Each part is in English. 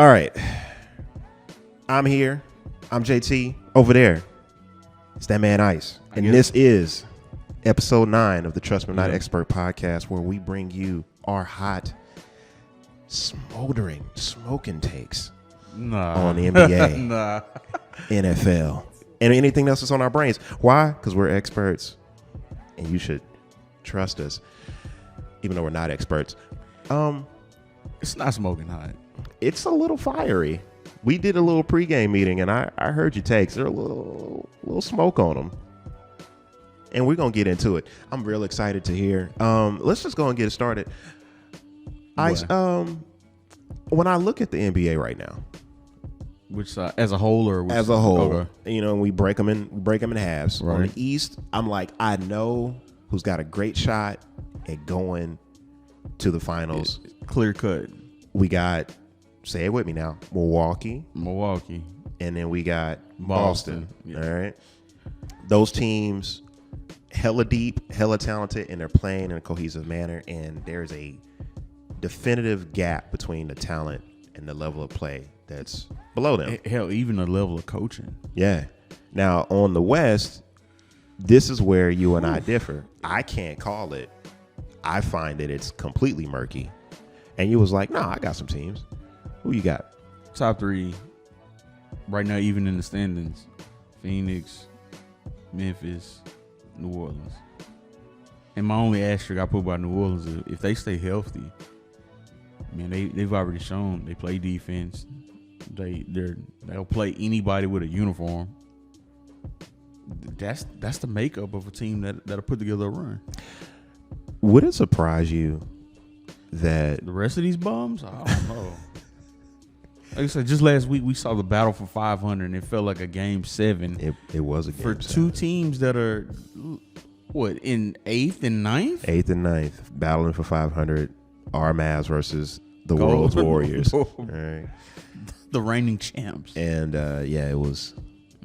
All right. I'm here. I'm JT. Over there, it's that man Ice. And this is episode 9 of the Trust Me Not Expert podcast, where we bring you our hot, smoldering, smoking takes on the NBA, NFL, and anything else that's on our brains. Why? Because we're experts, and you should trust us, even though we're not experts. It's not smoking hot. It's a little fiery. We did a little pregame meeting, and I heard your takes. There's a little smoke on them, and we're gonna get into it. I'm real excited to hear. Let's just go and get it started. Ice. When I look at the NBA right now, which as a whole or as a whole, okay. You know, we break them in halves. Right. On the East, I'm like, I know who's got a great shot at going to the finals. Clear cut. We got, say it with me now, Milwaukee, and then we got Boston. Yeah. All right, those teams, hella deep, hella talented, and they're playing in a cohesive manner. And there's a definitive gap between the talent and the level of play that's below them. Hell, even the level of coaching. Yeah. Now on the West, this is where you and I differ. I can't call it. I find that it's completely murky. And you was like, no, I got some teams. Who you got? Top 3 right now, even in the standings: Phoenix, Memphis, New Orleans. And my only asterisk I put by New Orleans is if they stay healthy, man, they've already shown they play defense. They'll play anybody with a uniform. That's the makeup of a team that'll put together a run. Would it surprise you that the rest of these bums? I don't know. Like I said, just last week we saw the battle for 500, and it felt like a game 7. It was a game for 2 teams that are what, in 8th and 9th? 8th and 9th, battling for 500. Our Mavz versus the world's Warriors. All right. The reigning champs. And it was.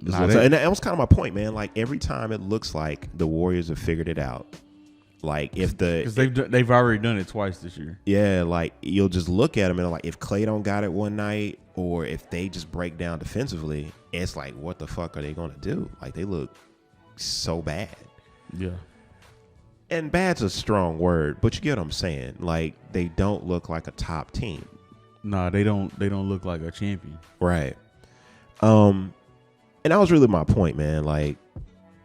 And that was kind of my point, man. Like every time it looks like the Warriors have figured it out. Like because they've already done it twice this year. Yeah, like you'll just look at them and like if Klay don't got it one night, or if they just break down defensively, it's like what the fuck are they gonna do? Like they look so bad. Yeah. And bad's a strong word, but you get what I'm saying. Like they don't look like a top team. Nah, they don't look like a champion. Right. And that was really my point, man. Like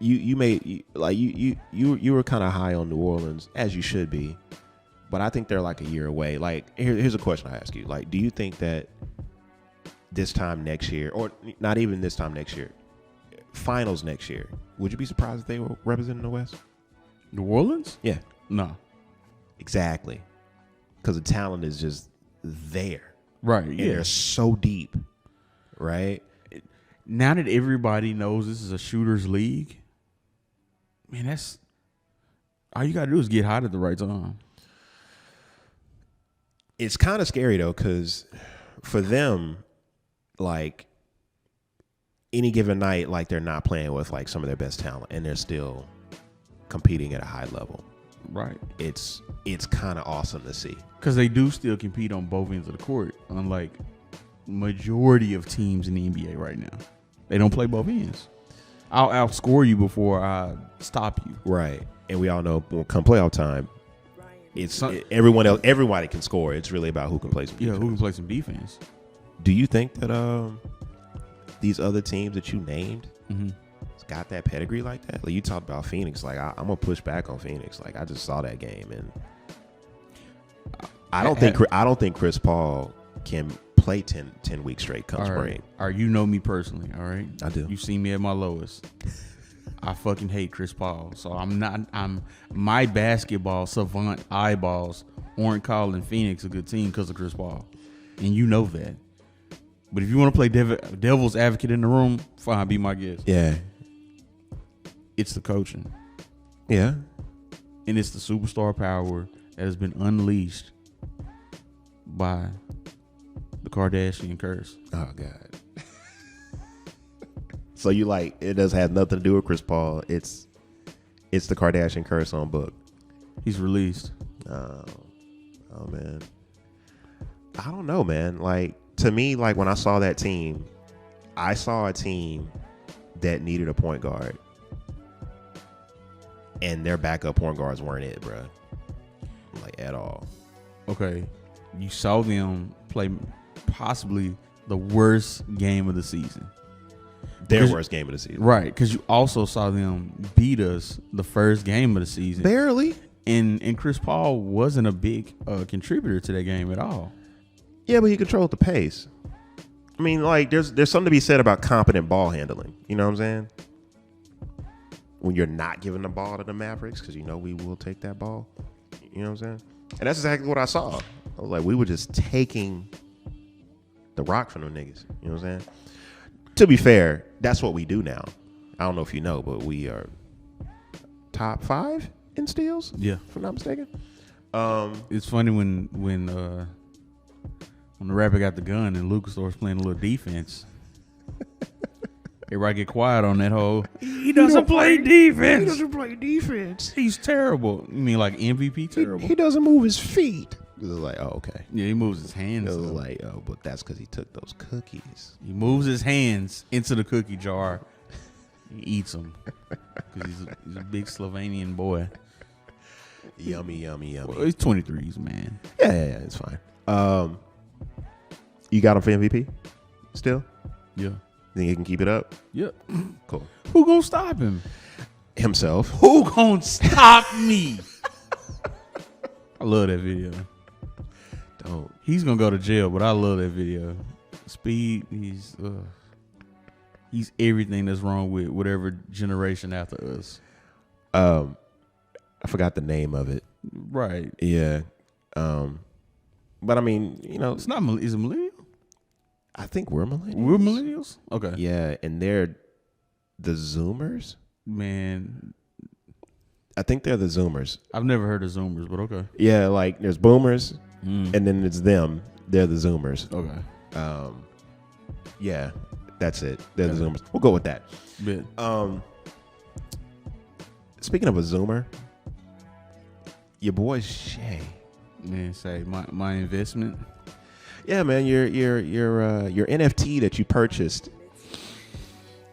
you were kind of high on New Orleans, as you should be, but I think they're like a year away. Like here's a question I ask you. Like, do you think that this time next year, or not even this time next year, finals next year, would you be surprised if they were representing the West? New Orleans? Yeah. No. Exactly. Because the talent is just there. Right. And yeah. they're so deep. Right. Now that everybody knows this is a shooter's league, man, that's all you got to do is get hot at the right time. It's kind of scary, though, because for them, like, any given night, like, they're not playing with, like, some of their best talent, and they're still competing at a high level. Right. It's kind of awesome to see. Because they do still compete on both ends of the court, unlike majority of teams in the NBA right now. They don't play both ends. I'll outscore you before I stop you. Right. And we all know when come playoff time, everybody can score. It's really about who can play some defense. Yeah, who can play some defense. Do you think that these other teams that you named got that pedigree like that? Like you talked about Phoenix. Like I'm gonna push back on Phoenix. Like I just saw that game, and I don't think Chris Paul can play 10 weeks straight come spring. All right, you know me personally, all right? I do. You see me at my lowest. I fucking hate Chris Paul. So my basketball savant eyeballs aren't calling Phoenix a good team because of Chris Paul. And you know that. But if you want to play devil's advocate in the room, fine, be my guest. Yeah. It's the coaching. Yeah. And it's the superstar power that has been unleashed by the Kardashian curse. Oh, God. So you like, it does have nothing to do with Chris Paul. It's the Kardashian curse on book. He's released. Oh, man. I don't know, man. Like, to me, like when I saw that team, I saw a team that needed a point guard, and their backup point guards weren't it, bro. Like at all. Okay, you saw them play possibly the worst game of the season. Their worst game of the season. Right, because you also saw them beat us the first game of the season. Barely. And Chris Paul wasn't a big contributor to that game at all. Yeah, but he controlled the pace. I mean, like, there's something to be said about competent ball handling. You know what I'm saying? When you're not giving the ball to the Mavericks, because you know we will take that ball. You know what I'm saying? And that's exactly what I saw. I was like, we were just taking the rock from them niggas. You know what I'm saying? To be fair, that's what we do now. I don't know if you know, but we are top 5 in steals. Yeah, if I'm not mistaken. It's funny when the rapper got the gun and Lucas starts playing a little defense. Everybody get quiet on that whole. He doesn't play defense. He doesn't play defense. He's terrible. You mean like MVP terrible? He doesn't move his feet. It was like, oh, okay. Yeah, he moves his hands. It was like, oh, but that's because he took those cookies. He moves his hands into the cookie jar. He eats them because he's a big Slovenian boy. Yummy, yummy, yummy. Well, he's 23s, man. Yeah, it's fine. You got him for MVP still? Yeah. Think he can keep it up? Yep. Cool. Who gonna stop him? Himself. Who gonna stop me? I love that video. Don't. He's gonna go to jail, but I love that video. Speed, he's everything that's wrong with whatever generation after us. I forgot the name of it. Right. Yeah. But I mean, you know, it's not. Is it millennial? I think we're millennials. We're millennials. Okay. Yeah, and they're the Zoomers. Man, I think they're the Zoomers. I've never heard of Zoomers, but okay. Yeah, like there's Boomers, and then it's them. They're the Zoomers. Okay. Yeah, that's it. They're the Zoomers. We'll go with that. Bit. Speaking of a Zoomer, your boy Shay. Man, say my investment. Yeah, man, your NFT that you purchased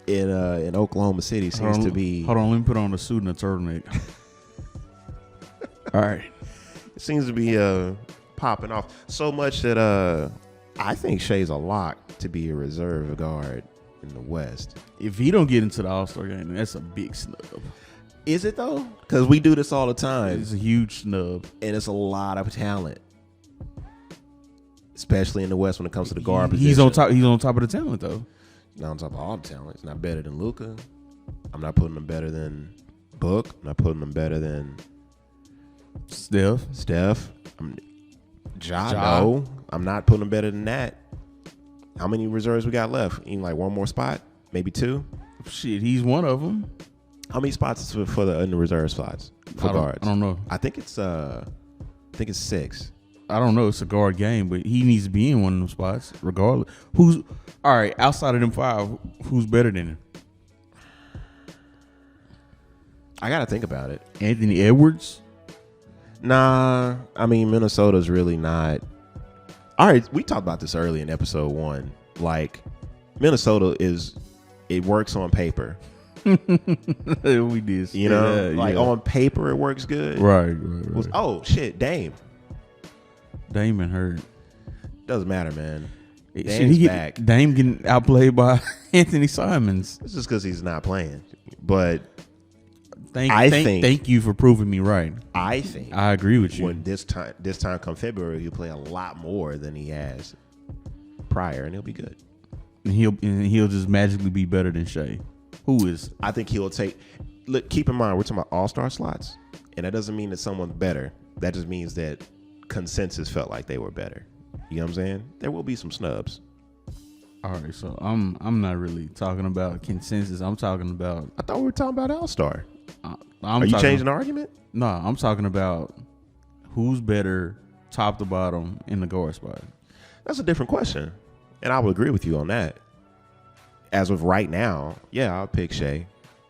in Oklahoma City seems to be. Hold on, let me put on a suit and a turtleneck. All right. It seems to be popping off so much that I think Shay's a lock to be a reserve guard in the West. If he don't get into the All-Star game, that's a big snub. Is it though? Because we do this all the time. It's a huge snub, and it's a lot of talent, especially in the West when it comes to the guard position. He's on top. He's on top of the talent though. Not on top of all the talent. He's not better than Luka. I'm not putting him better than Book. I'm not putting him better than Steph. Ja. No, I'm not putting him better than that. How many reserves we got left? Even like one more spot, maybe 2. Shit, he's one of them. How many spots is for the in the reserve spots for guards? I don't know. I think it's 6. I don't know. It's a guard game, but he needs to be in one of them spots, regardless. Who's all right outside of them 5? Who's better than him? I gotta think about it. Anthony Edwards? Nah, I mean Minnesota's really not. All right, we talked about this early in episode 1. Like Minnesota it works on paper. We did, you know, like on paper it works good. Right. Oh shit, Dame been hurt. Doesn't matter, man. Dame's back. Dame getting outplayed by Anthony Simons. It's just because he's not playing. But thank you for proving me right. I think I agree with you. When this time come February, he'll play a lot more than he has prior, and he'll be good. And he'll just magically be better than Shea. Who is? I think he'll take. Look, keep in mind we're talking about all-star slots, and that doesn't mean that someone's better. That just means that consensus felt like they were better. You know what I'm saying? There will be some snubs. All right, so I'm not really talking about consensus. I'm talking about. I thought we were talking about all-star. Are you changing the argument? No, I'm talking about who's better, top to bottom, in the guard spot. That's a different question, and I would agree with you on that. As of right now, yeah, I'll pick Shea.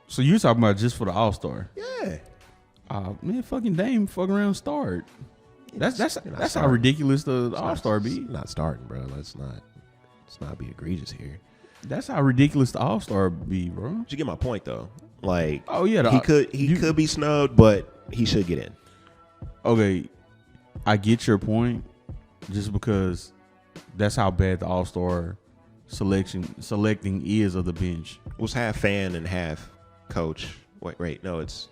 So you're talking about just for the All-Star? Yeah. Man, fucking Dame fuck around start. That's how ridiculous the All-Star be. Not starting, bro. Let's not. let's not be egregious here. That's how ridiculous the All-Star be, bro. Did you get my point though? Like, oh yeah, he could be snubbed, but he should get in. Okay, I get your point. Just because that's how bad the All-Star selecting is of the bench. It was half fan and half coach. Wait, no, it's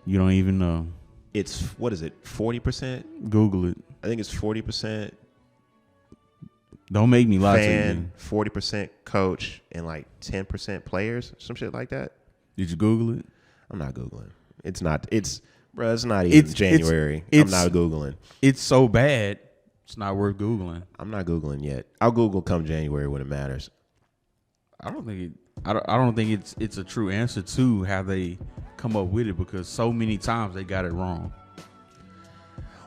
you don't even know. It's what is it? 40%? Google it. I think it's 40%. Don't make me lie fan, to you. 40% coach, and like 10% players, some shit like that. Did you Google it? I'm not Googling. It's not. It's bro. It's not even January. I'm not Googling. It's so bad. It's not worth Googling. I'm not Googling yet. I'll Google come January when it matters. I don't think it's a true answer to how they come up with it, because so many times they got it wrong.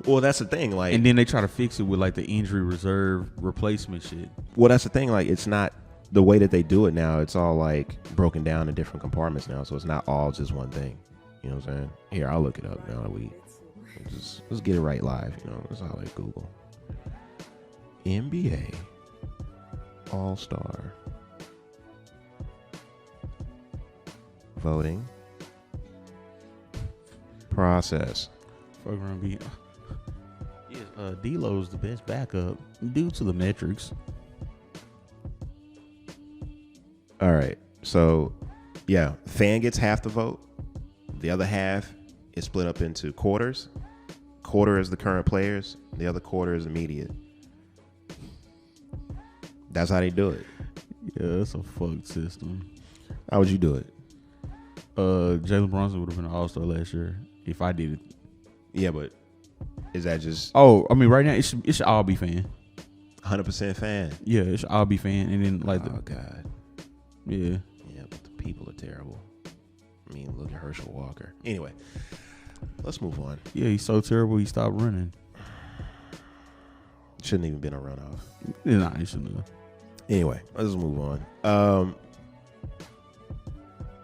Well, that's the thing. Like, and then they try to fix it with like the injury reserve replacement shit. Well, that's the thing. Like, it's not the way that they do it now. It's all like broken down in different compartments now, so it's not all just one thing. You know what I'm saying? Here, I'll look it up now. Let's get it right live. You know, that's how I Google. NBA All-Star voting process. Fuck around be. Yeah, D-Lo's the best backup due to the metrics. All right, so yeah, fan gets half the vote. The other half is split up into quarters. Quarter is the current players. The other quarter is immediate. That's how they do it. Yeah, it's a fucked system. How would you do it? Jalen Brunson would have been an All-Star last year if I did it. Yeah, but is that just? Oh, I mean, right now it should all be fan. 100% fan. Yeah, it should all be fan, and then like God. Yeah. Yeah, but the people are terrible. I mean, look at Herschel Walker. Anyway, let's move on. Yeah, he's so terrible he stopped running. Shouldn't even been a runoff. Nah, he shouldn't have. Anyway, let's move on.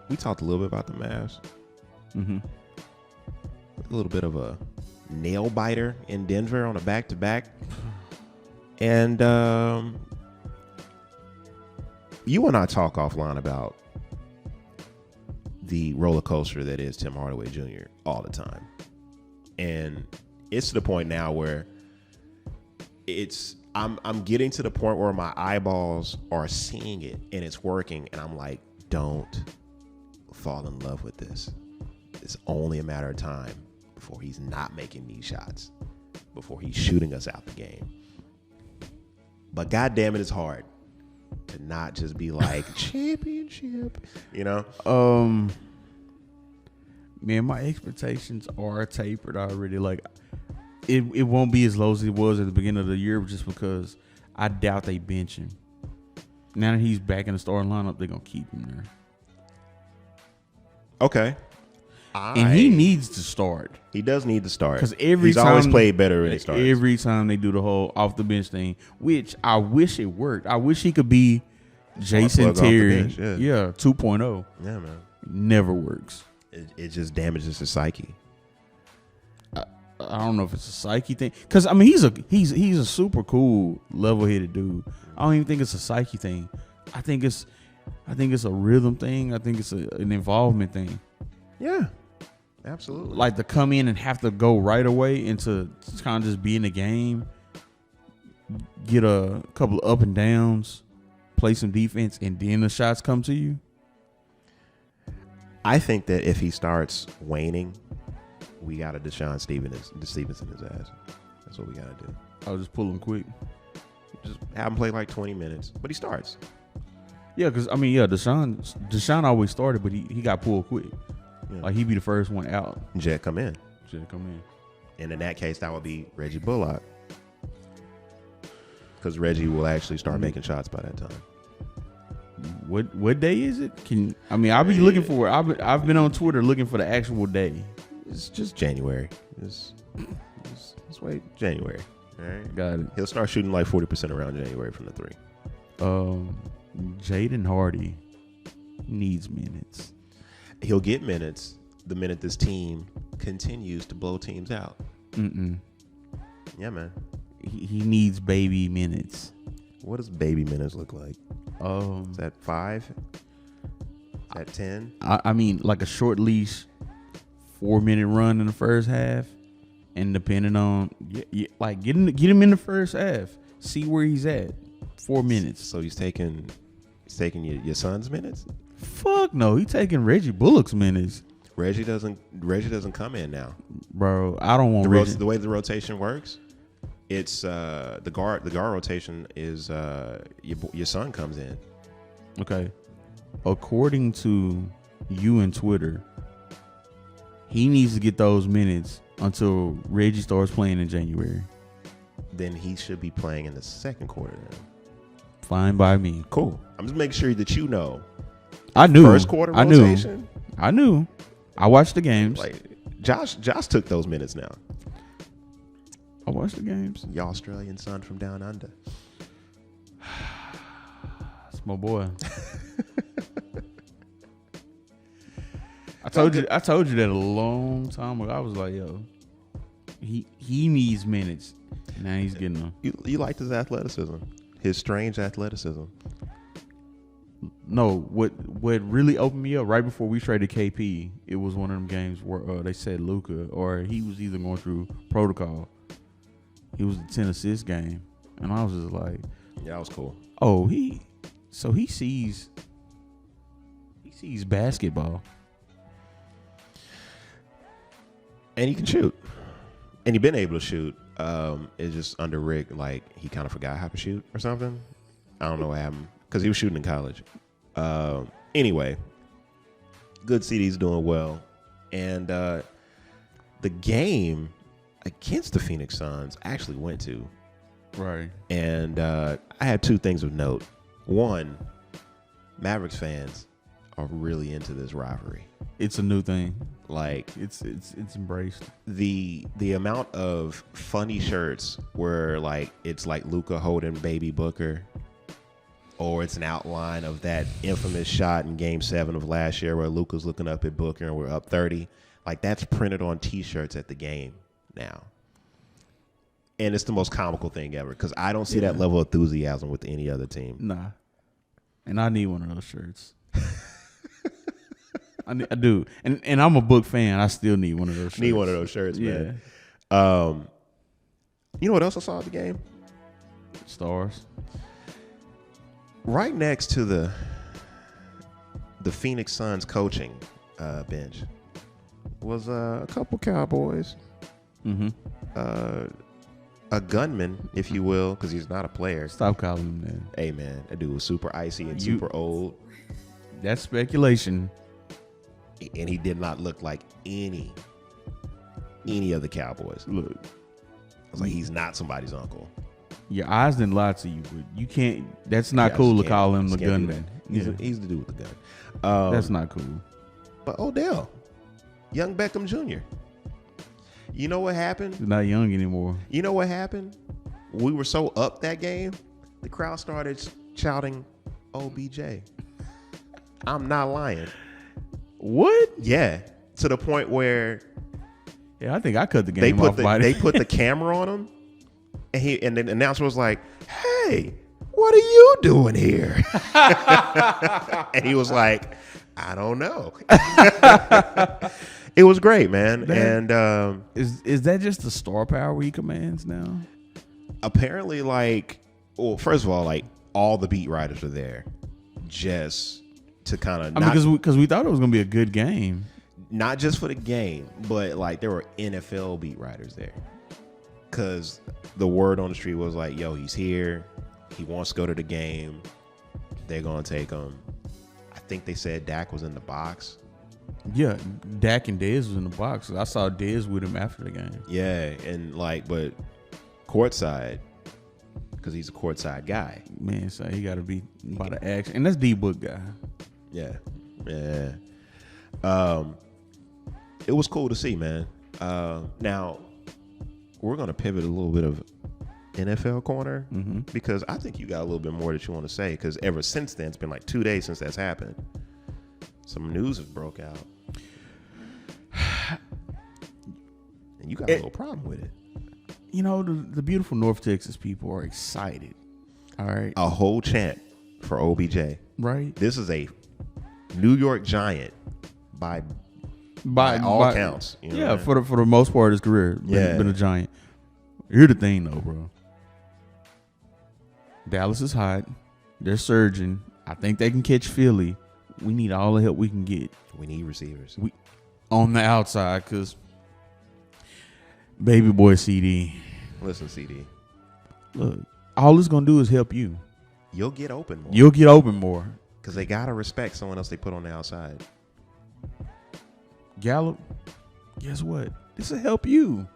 We talked a little bit about the Mavs. Mm-hmm. A little bit of a nail biter in Denver on a back-to-back. And you and I talk offline about the roller coaster that is Tim Hardaway Jr. all the time. And it's to the point now where I'm getting to the point where my eyeballs are seeing it and it's working, and I'm like, don't fall in love with this. It's only a matter of time before he's not making these shots, before he's shooting us out the game. But goddamn it, it's hard to not just be like championship, you know? Man, my expectations are tapered already. Like, it won't be as low as it was at the beginning of the year, just because I doubt they bench him. Now that he's back in the starting lineup, they're gonna keep him there. Okay. And he needs to start. He does need to start. Because he's always played better when he starts. Every time they do the whole off the bench thing, which I wish it worked. I wish he could be Jason Terry. Yeah, 2.0. Yeah, man. Never works. It just damages his psyche. I don't know if it's a psyche thing. Because, I mean, he's a super cool, level-headed dude. I don't even think it's a psyche thing. I think it's a rhythm thing. I think it's an involvement thing. Yeah. Absolutely. Like to come in and have to go right away and to kind of just be in the game, get a couple of up and downs, play some defense, and then the shots come to you. I think that if he starts waning, we got a Deshaun Stevenson his ass. That's what we got to do. I'll just pull him quick. Just have him play like 20 minutes, but he starts. Yeah, because, I mean, yeah, Deshaun always started, but he got pulled quick. Yeah. Like, he'd be the first one out. Jet come in. And in that case, that would be Reggie Bullock. Because Reggie will actually start making shots by that time. What day is it? I'll be looking for it. I've been on Twitter looking for the actual day. It's just January. Just wait, January. All right. Got it. He'll start shooting like 40% around January from the three. Jaden Hardy needs minutes. He'll get minutes the minute this team continues to blow teams out. Mm-mm. Yeah, man. He needs baby minutes. What does baby minutes look like? Is that 5? Is that 10? I mean, like a short leash, 4-minute run in the first half, and depending on like get him in the first half, see where he's at. 4 minutes. So he's taking your son's minutes? Fuck no, he taking Reggie Bullock's minutes. Reggie doesn't come in now, bro. I don't want the way the rotation works. It's the guard rotation is your son comes in. Okay, according to you and Twitter, he needs to get those minutes until Reggie starts playing in January. Then he should be playing in the second quarter. Then fine by me. Cool. I'm just making sure that you know. I knew first quarter rotation. I knew. I watched the games. Like Josh took those minutes now. I watched the games. Your Australian son from down under. That's my boy. I told you that a long time ago. I was like, yo, he needs minutes. Now he's getting them. You liked his athleticism, his strange athleticism. No, what really opened me up right before we traded KP, it was one of them games where they said Luka, or he was either going through protocol. It was the 10 assist game, and I was just like, yeah, that was cool. Oh, he sees basketball, and he can shoot, and he been able to shoot. It's just under Rick, like he kind of forgot how to shoot or something. I don't know what happened because he was shooting in college. Anyway, good CD's doing well, and the game against the Phoenix Suns I actually went to. Right. And I had 2 things of note. One, Mavericks fans are really into this rivalry. It's a new thing. Like it's embraced. The amount of funny shirts where like it's like Luka holding baby Booker, or it's an outline of that infamous shot in Game 7 of last year where Luka's looking up at Booker and we're up 30. Like that's printed on T-shirts at the game now. And it's the most comical thing ever because I don't see that level of enthusiasm with any other team. Nah. And I need one of those shirts. I do. And I'm a Book fan. I still need one of those shirts. Need one of those shirts, man. You know what else I saw at the game? Stars. Right next to the Phoenix Suns coaching bench was a couple Cowboys. Mm-hmm. A gunman, if you will, because he's not a player. Stop calling him that. Hey, man, that dude was super icy and super old. That's speculation. And he did not look like any of the Cowboys. Look. I was like, he's not somebody's uncle. Your eyes didn't lie to you, but you can't. That's not cool to call him the gunman. He's the dude with the gun. That's not cool. But Odell, young Beckham Jr. You know what happened? He's not young anymore. You know what happened? We were so up that game, the crowd started shouting, OBJ. I'm not lying. What? Yeah. To the point where I think I cut the game off. They put the camera on him, and the announcer was like, "Hey, what are you doing here?" And he was like, "I don't know." It was great, man. Is that just the star power he commands now? Apparently, first of all, like all the beat writers are there, just to kind of. Because we thought it was gonna be a good game. Not just for the game, but like there were NFL beat writers there. Because the word on the street was like, yo, he's here. He wants to go to the game. They're going to take him. I think they said Dak was in the box. Yeah, Dak and Dez was in the box. I saw Dez with him after the game. Yeah, and but courtside, because he's a courtside guy. Man, so he got to be by the action. And that's D-Book guy. Yeah. It was cool to see, man. Now, we're going to pivot a little bit of NFL corner because I think you got a little bit more that you want to say because ever since then, it's been like 2 days since that's happened. Some news has broke out. And you got a little problem with it. You know, the beautiful North Texas people are excited. All right. A whole chant for OBJ. Right. This is a New York Giant by all counts. You know yeah, for the most part of his career, been a Giant. Here's the thing, though, bro. Dallas is hot. They're surging. I think they can catch Philly. We need all the help we can get. We need receivers. We on the outside, because baby boy CD. Listen, CD. Look, all it's going to do is help you. You'll get open more. You'll get open more. Because they got to respect someone else they put on the outside. Gallup, guess what? This will help you.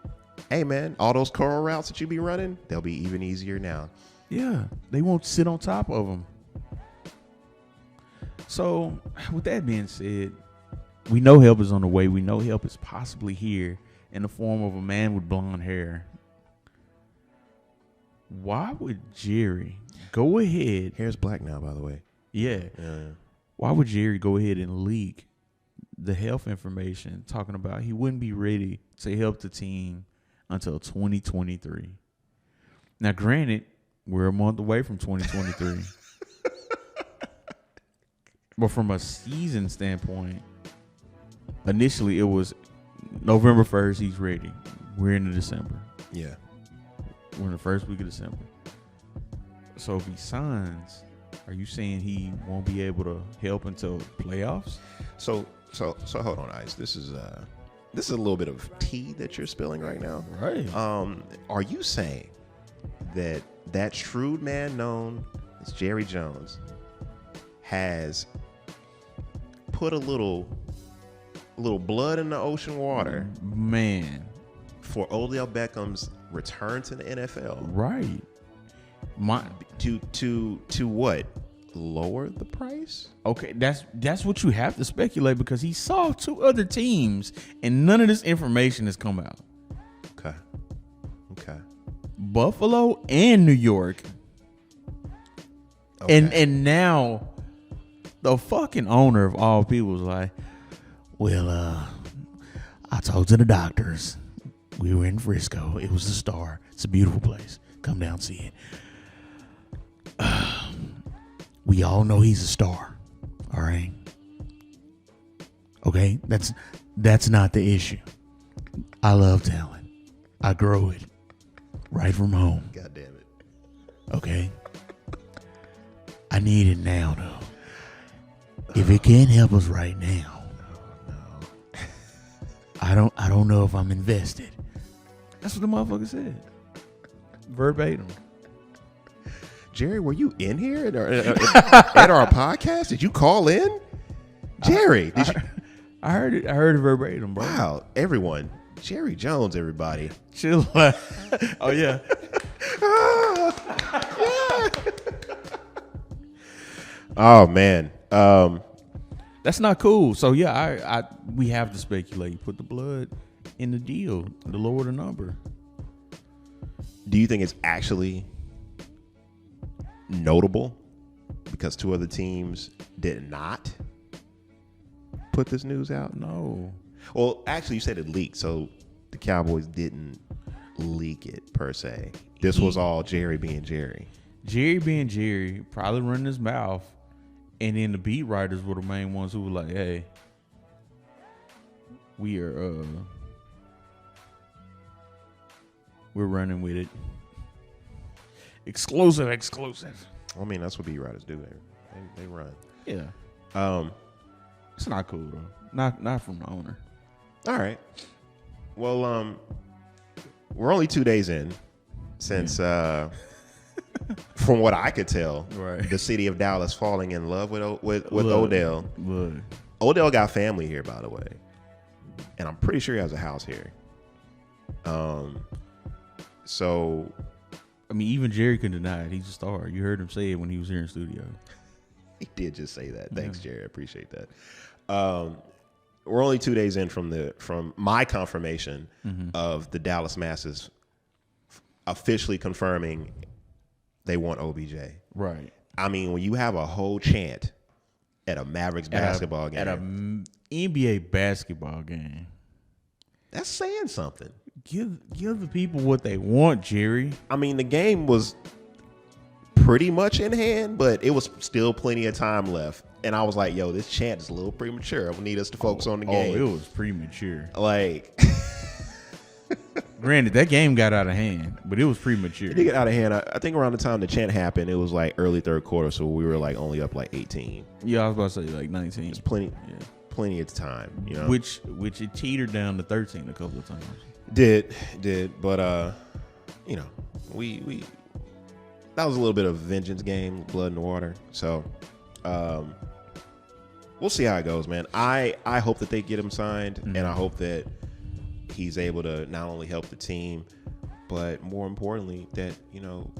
Hey, man, all those curl routes that you be running, they'll be even easier now. Yeah, they won't sit on top of them. So, with that being said, we know help is on the way. We know help is possibly here in the form of a man with blonde hair. Why would Jerry go ahead? Hair's black now, by the way. Yeah. Why would Jerry go ahead and leak the health information talking about he wouldn't be ready to help the team until 2023? Now, granted, we're a month away from 2023. But from a season standpoint, initially it was November 1st, he's ready. We're into December. Yeah. We're in the first week of December. So if he signs, are you saying he won't be able to help until playoffs? So hold on, Ice. This is a little bit of tea that you're spilling right now. Right. Are you saying that shrewd man known as Jerry Jones has put a little blood in the ocean water, man, for Odell Beckham's return to the NFL? Right. To what? Lower the price? Okay, that's what you have to speculate, because he saw two other teams and none of this information has come out. Okay. Buffalo and New York. Okay. And now the fucking owner of all people was like, well, I talked to the doctors. We were in Frisco. It was the Star. It's a beautiful place. Come down, see it. We all know he's a star. All right. Okay. That's not the issue. I love talent. I grow it right from home. God damn it. Okay. I need it now, though. If it can't help us right now, no. I don't know if I'm invested. That's what the motherfucker said. Verbatim. Jerry, were you in here at our podcast? Did you call in? Jerry, I heard it. I heard it verbatim, bro. Wow, everyone. Jerry Jones, everybody. Chill. Oh, yeah. Yeah. Oh, man. That's not cool. So, yeah, we have to speculate. Put the blood in the deal to lower the number. Do you think it's actually notable because two other teams did not put this news out? No. Well, actually, you said it leaked, so the Cowboys didn't leak it per se. This was all Jerry being Jerry. Jerry being Jerry, probably running his mouth, and then the beat writers were the main ones who were like, "Hey, we're running with it. Exclusive. I mean, that's what beat writers do. They run. Yeah. It's not cool though. Not from the owner. All right. Well, we're only 2 days in since, from what I could tell, right, the city of Dallas falling in love with Look, Odell. Look. Odell got family here, by the way, and I'm pretty sure he has a house here. So, I mean, even Jerry couldn't deny it. He's a star. You heard him say it when he was here in studio. He did just say that. Thanks, Jerry. I appreciate that. We're only 2 days in from my confirmation of the Dallas masses officially confirming they want OBJ. Right. I mean, when you have a whole chant at a Mavericks basketball game, at an NBA basketball game, that's saying something. Give the people what they want, Jerry. I mean, the game was pretty much in hand, but it was still plenty of time left. And I was like, yo, this chant is a little premature. I need us to focus on the game. Oh, it was premature. Like, granted, that game got out of hand, but it was premature. it did get out of hand. I think around the time the chant happened, it was like early third quarter, so we were like only up like 18. Yeah, I was about to say like 19. It's plenty of time, you know. Which it teetered down to 13 a couple of times. Did, but you know, we that was a little bit of a vengeance game, blood and water. So, we'll see how it goes, man. I hope that they get him signed, and I hope that he's able to not only help the team, but more importantly, that, you know,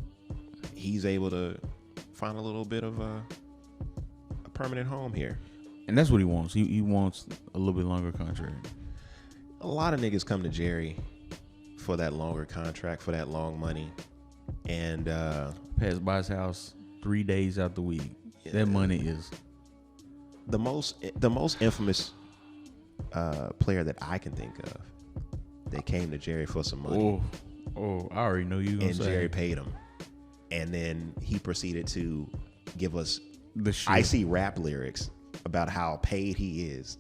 he's able to find a little bit of a permanent home here. And that's what he wants. He wants a little bit longer contract. A lot of niggas come to Jerry for that longer contract, for that long money, and pass by his house 3 days out the week. That money is the most infamous player that I can think of. They came to Jerry for some money. Oh, I already know you gonna say. And Jerry paid him, and then he proceeded to give us the shit. icy rap lyrics about how paid he is.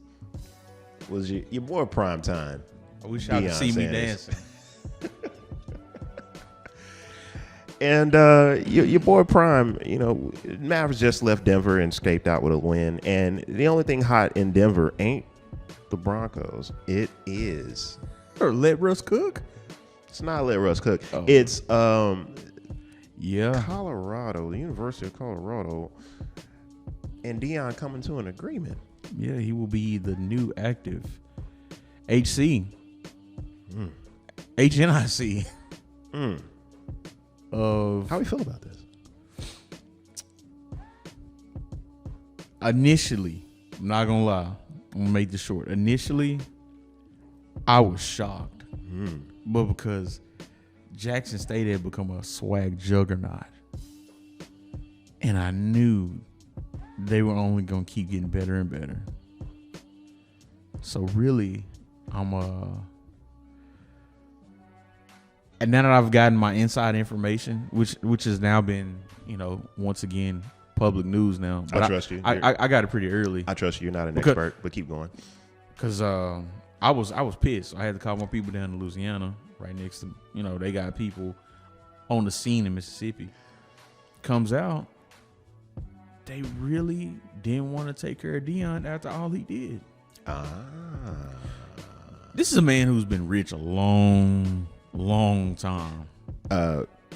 Was your boy Prime Time? I wish y'all could see me dancing. And your boy Prime, you know, Mavz just left Denver and escaped out with a win. And the only thing hot in Denver ain't the Broncos. It is. Or let Russ cook? It's not let Russ cook. Oh. It's yeah, Colorado, the University of Colorado, and Deon coming to an agreement. Yeah, he will be the new active HC. HNIC. Of how we feel about this? Initially, I'm not gonna lie, I'm gonna make this short. Initially, I was shocked, but because Jackson State had become a swag juggernaut, and I knew they were only gonna keep getting better and better. So really, and now that I've gotten my inside information, which has now been, you know, once again public news now. But I trust you. I got it pretty early. I trust you. You're not an expert, but keep going. Because I was pissed. I had to call my people down in Louisiana, right next to, you know, they got people on the scene in Mississippi. Comes out, they really didn't want to take care of Deon after all he did. This is a man who's been rich a long time.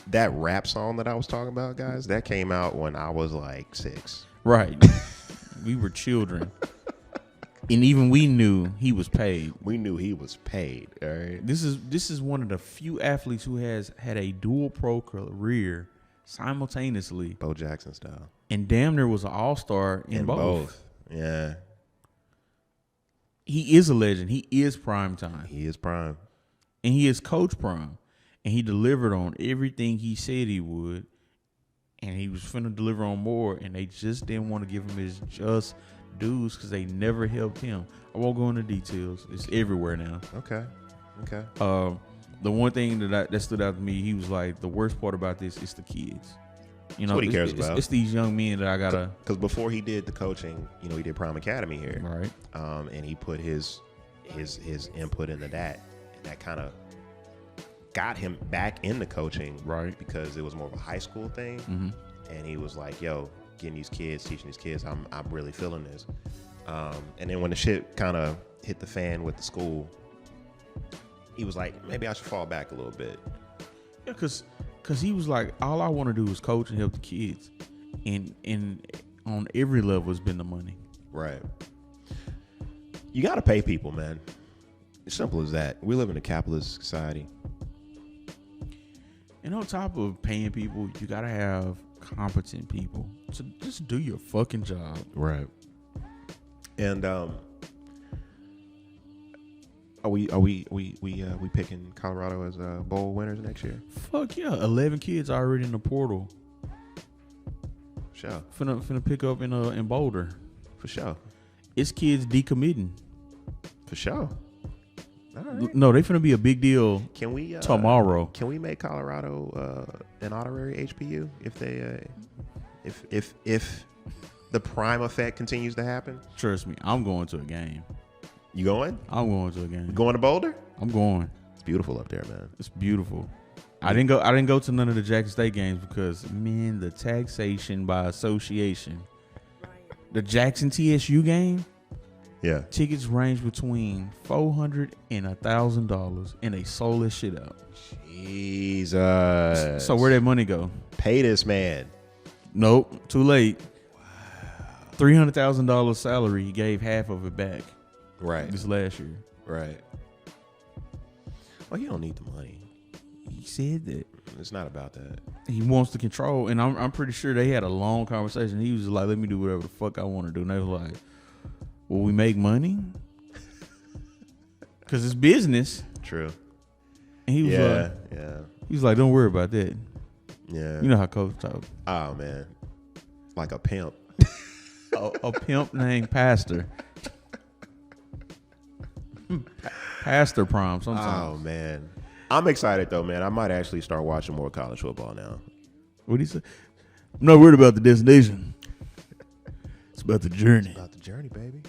That rap song that I was talking about, guys, that came out when I was like 6. Right. We were children. And even we knew he was paid. We knew he was paid. All right. This is one of the few athletes who has had a dual pro career simultaneously. Bo Jackson style. And damn near was an all-star in both. Yeah. He is a legend. He is prime time. He is prime. And he is Coach Prime. And he delivered on everything he said he would. And he was finna deliver on more. And they just didn't want to give him his just dues because they never helped him. I won't go into details. It's everywhere now. Okay. The one thing that stood out to me, he was like, the worst part about this is the kids. You know, what he cares about. It's these young men that I gotta. Because before he did the coaching, you know, he did Prime Academy here, right? And he put his input into that, and that kind of got him back into coaching, right? Because it was more of a high school thing, and he was like, "Yo, getting these kids, teaching these kids, I'm really feeling this." And then when the shit kind of hit the fan with the school, he was like, maybe I should fall back a little bit. Yeah, because he was like, all I want to do is coach and help the kids. And on every level has been the money. Right. You got to pay people, man. It's simple as that. We live in a capitalist society. And on top of paying people, you got to have competent people to just do your fucking job. Right. And are we picking Colorado as bowl winners next year? Fuck yeah. 11 kids already in the portal. For sure. Finna pick up in Boulder. For sure. It's kids decommitting. For sure. All right. No, they finna be a big deal. Can we tomorrow? Can we make Colorado an honorary HBU if they if the prime effect continues to happen? Trust me, I'm going to a game. You going? I'm going to a game. You going to Boulder? I'm going. It's beautiful up there, man. It's beautiful. I didn't go to none of the Jackson State games because, man, the taxation by association. The Jackson TSU game, Yeah. tickets range between $400 and $1,000, and they sold this shit out. Jesus. So where that money go? Pay this man. Nope, too late. $300,000 salary, he gave half of it back. Right. This last year. Right. Well, you don't need the money. He said that. It's not about that. He wants to control, and I'm pretty sure they had a long conversation. He was like, "Let me do whatever the fuck I want to do," and they was like, "Will we make money? Because it's business." True. And he was like, yeah. he was like, "Don't worry about that." Yeah. You know how coach talk. Oh man. Like a pimp. A pimp named Pastor. Pastor prom sometimes. Oh man. I'm excited though, man. I might actually start watching more college football now. What do you say? I'm not worried about the destination. It's about the journey. It's about the journey, baby.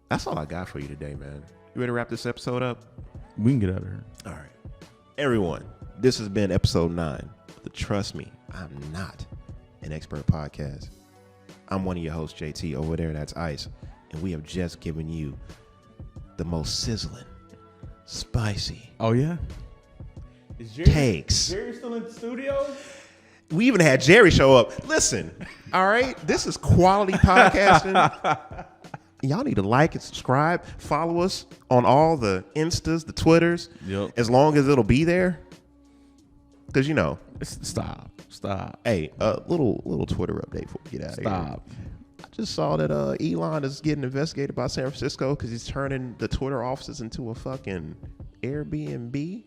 That's all I got for you today, man. You ready to wrap this episode up? We can get out of here. All right. Everyone, this has been episode 9 of the Trust Me, I'm Not an Expert podcast. I'm one of your hosts, JT. Over there, that's Ice. And we have just given you the most sizzling, spicy Oh yeah. takes. Jerry still in the studio? We even had Jerry show up. Listen, all right, this is quality podcasting. Y'all need to like and subscribe. Follow us on all the Instas, the Twitters, as long as it'll be there. Because, you know. Stop. Hey, a little Twitter update before we get out of here. Stop. I just saw that Elon is getting investigated by San Francisco because he's turning the Twitter offices into a fucking Airbnb.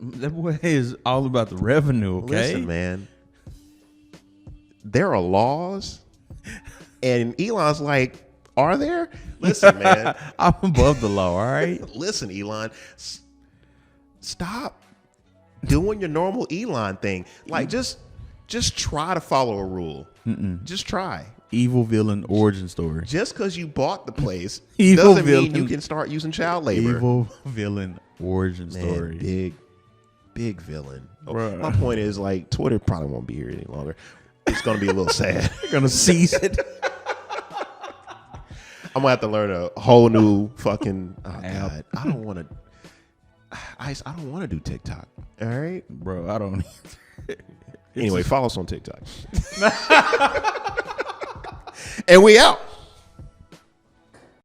That boy is all about the revenue, okay? Listen, man. There are laws. And Elon's like, are there? Listen, man. I'm above the law, all right? Listen, Elon. Stop doing your normal Elon thing. Like, just try to follow a rule. Just try. Evil villain origin story. Just because you bought the place Evil doesn't villain. mean you can start using child labor. Evil villain origin Man, story. big villain. Bruh. My point is, like, Twitter probably won't be here any longer. It's going to be a little sad. You're going to seize it. I'm going to have to learn a whole new fucking App. God. I don't want to do TikTok. All right? Bro, I don't. Anyway, follow us on TikTok. And we out.